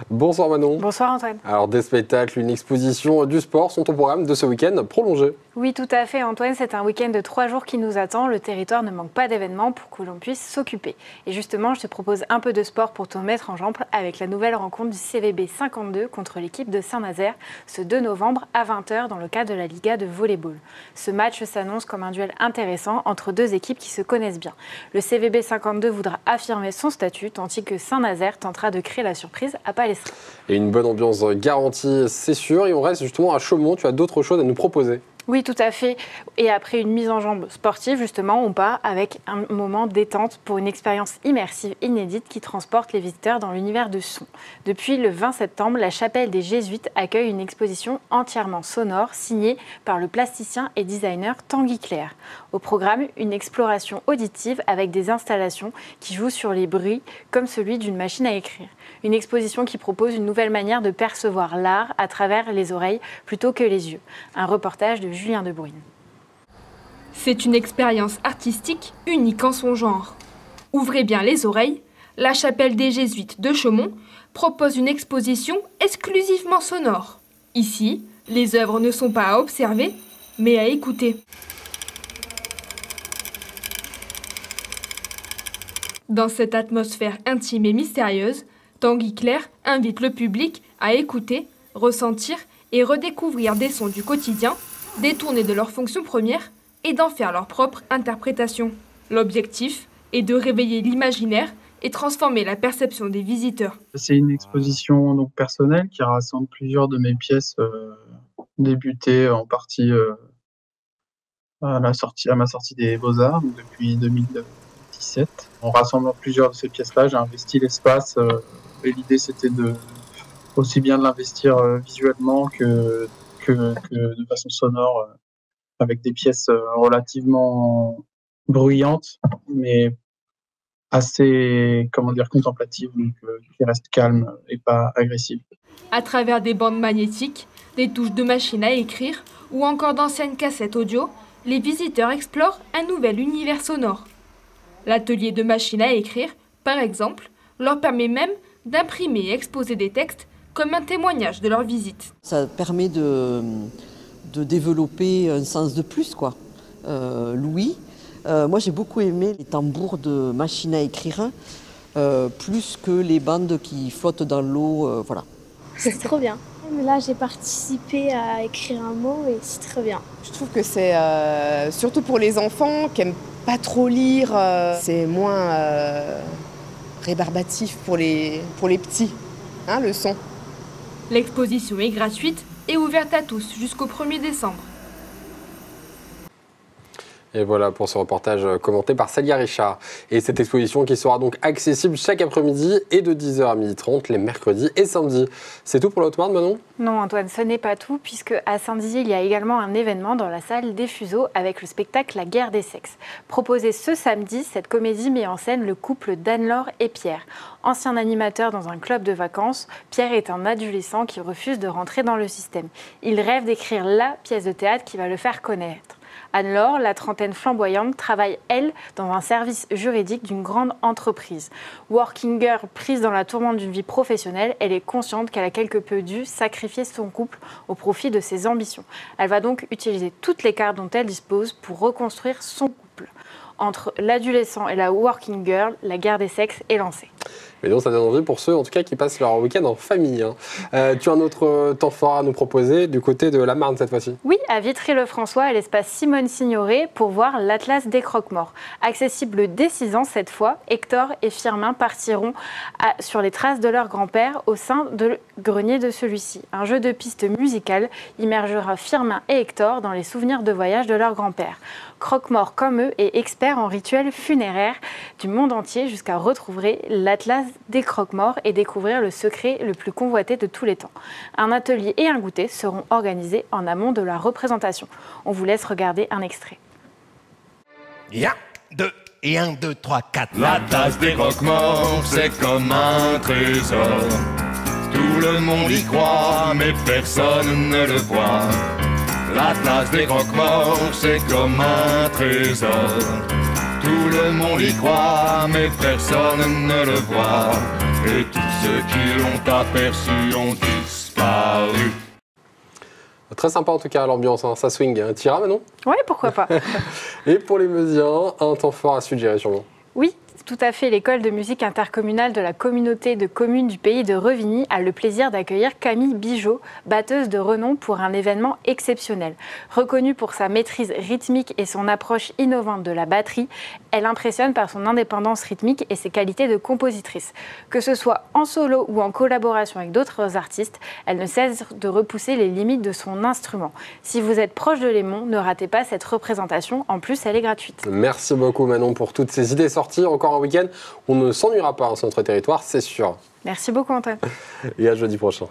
Bonsoir Manon. Bonsoir Antoine. Alors des spectacles, une exposition, du sport sont au programme de ce week-end prolongé. Oui, tout à fait Antoine, c'est un week-end de 3 jours qui nous attend. Le territoire ne manque pas d'événements pour que l'on puisse s'occuper. Et justement, je te propose un peu de sport pour te mettre en jambe avec la nouvelle rencontre du CVB 52 contre l'équipe de Saint-Nazaire ce 2 novembre à 20h dans le cadre de la Liga de volleyball. Ce match s'annonce comme un duel intéressant entre deux équipes qui se connaissent bien. Le CVB 52 voudra affirmer son statut tandis que Saint-Nazaire tentera de créer la surprise à Palestrin. Et une bonne ambiance garantie, c'est sûr. Et on reste justement à Chaumont. Tu as d'autres choses à nous proposer? Oui, tout à fait. Et après une mise en jambe sportive, justement, on part avec un moment détente pour une expérience immersive inédite qui transporte les visiteurs dans l'univers de son. Depuis le 20 septembre, la chapelle des Jésuites accueille une exposition entièrement sonore signée par le plasticien et designer Tanguy Clair. Au programme, une exploration auditive avec des installations qui jouent sur les bruits comme celui d'une machine à écrire. Une exposition qui propose une nouvelle manière de percevoir l'art à travers les oreilles plutôt que les yeux. Un reportage de Julien De Bruyne. C'est une expérience artistique unique en son genre. Ouvrez bien les oreilles, la chapelle des Jésuites de Chaumont propose une exposition exclusivement sonore. Ici, les œuvres ne sont pas à observer, mais à écouter. Dans cette atmosphère intime et mystérieuse, Tanguy Clair invite le public à écouter, ressentir et redécouvrir des sons du quotidien, détournés de leur fonction première et d'en faire leur propre interprétation. L'objectif est de réveiller l'imaginaire et transformer la perception des visiteurs. C'est une exposition donc personnelle qui rassemble plusieurs de mes pièces débutées en partie à ma sortie des Beaux-Arts donc depuis 2017. En rassemblant plusieurs de ces pièces-là, j'ai investi l'espace et l'idée c'était aussi bien de l'investir visuellement que de façon sonore avec des pièces relativement bruyantes mais assez contemplatives, donc qui restent calmes et pas agressives. À travers des bandes magnétiques, des touches de machine à écrire ou encore d'anciennes cassettes audio, les visiteurs explorent un nouvel univers sonore. L'atelier de machine à écrire, par exemple, leur permet même d'imprimer et exposer des textes comme un témoignage de leur visite. Ça permet de développer un sens de plus, quoi. L'ouïe. Moi, j'ai beaucoup aimé les tambours de machine à écrire, plus que les bandes qui flottent dans l'eau. Voilà. C'est trop bien. Là, j'ai participé à écrire un mot et c'est très bien. Je trouve que c'est surtout pour les enfants qui n'aiment pas trop lire, c'est moins rébarbatif pour les petits, hein, le son. L'exposition est gratuite et ouverte à tous jusqu'au 1er décembre. Et voilà pour ce reportage commenté par Célia Richard. Et cette exposition qui sera donc accessible chaque après-midi et de 10h à 12h30 les mercredis et samedis. C'est tout pour la Haute-Marne, Manon ? Non Antoine, ce n'est pas tout puisque à Saint-Dizier, il y a également un événement dans la salle des Fuseaux avec le spectacle La guerre des sexes. Proposé ce samedi, cette comédie met en scène le couple d'Anne-Laure et Pierre. Ancien animateur dans un club de vacances, Pierre est un adolescent qui refuse de rentrer dans le système. Il rêve d'écrire la pièce de théâtre qui va le faire connaître. Anne-Laure, la trentaine flamboyante, travaille, elle, dans un service juridique d'une grande entreprise. Working girl prise dans la tourmente d'une vie professionnelle, elle est consciente qu'elle a quelque peu dû sacrifier son couple au profit de ses ambitions. Elle va donc utiliser toutes les cartes dont elle dispose pour reconstruire son couple. Entre l'adolescent et la working girl, la guerre des sexes est lancée. Mais donc ça donne envie pour ceux en tout cas qui passent leur week-end en famille. Tu as un autre temps fort à nous proposer du côté de la Marne cette fois-ci? Oui, à Vitry-le-François, à l'espace Simone Signoret pour voir l'Atlas des croque-morts. Accessible dès 6 ans cette fois, Hector et Firmin partiront sur les traces de leur grand-père au sein de grenier de celui-ci. Un jeu de piste musicale immergera Firmin et Hector dans les souvenirs de voyage de leur grand-père. Croque-morts comme eux et experts en rituels funéraires du monde entier jusqu'à retrouver l'Atlas des croque-morts et découvrir le secret le plus convoité de tous les temps. Un atelier et un goûter seront organisés en amont de la représentation. On vous laisse regarder un extrait. Et 1, 2, 3, 4. L'Atlas des croque-morts, c'est comme un trésor. Tout le monde y croit, mais personne ne le voit. L'Atlas des croque-morts, c'est comme un trésor. Tout le monde y croit, mais personne ne le voit. et tous ceux qui l'ont aperçu ont disparu. Très sympa en tout cas l'ambiance, hein. Ça swing. T'iras Manon? Oui, pourquoi pas. Et pour les Meusiens, un temps fort à suggérer sûrement. Oui, tout à fait. L'école de musique intercommunale de la communauté de communes du pays de Revigny a le plaisir d'accueillir Camille Bigeot, batteuse de renom, pour un événement exceptionnel. Reconnue pour sa maîtrise rythmique et son approche innovante de la batterie, elle impressionne par son indépendance rythmique et ses qualités de compositrice. Que ce soit en solo ou en collaboration avec d'autres artistes, elle ne cesse de repousser les limites de son instrument. Si vous êtes proche de Lémont, ne ratez pas cette représentation. En plus, elle est gratuite. Merci beaucoup Manon pour toutes ces idées sorties. Encore un week-end, on ne s'ennuiera pas sur notre territoire, c'est sûr. Merci beaucoup Antoine. Et à jeudi prochain.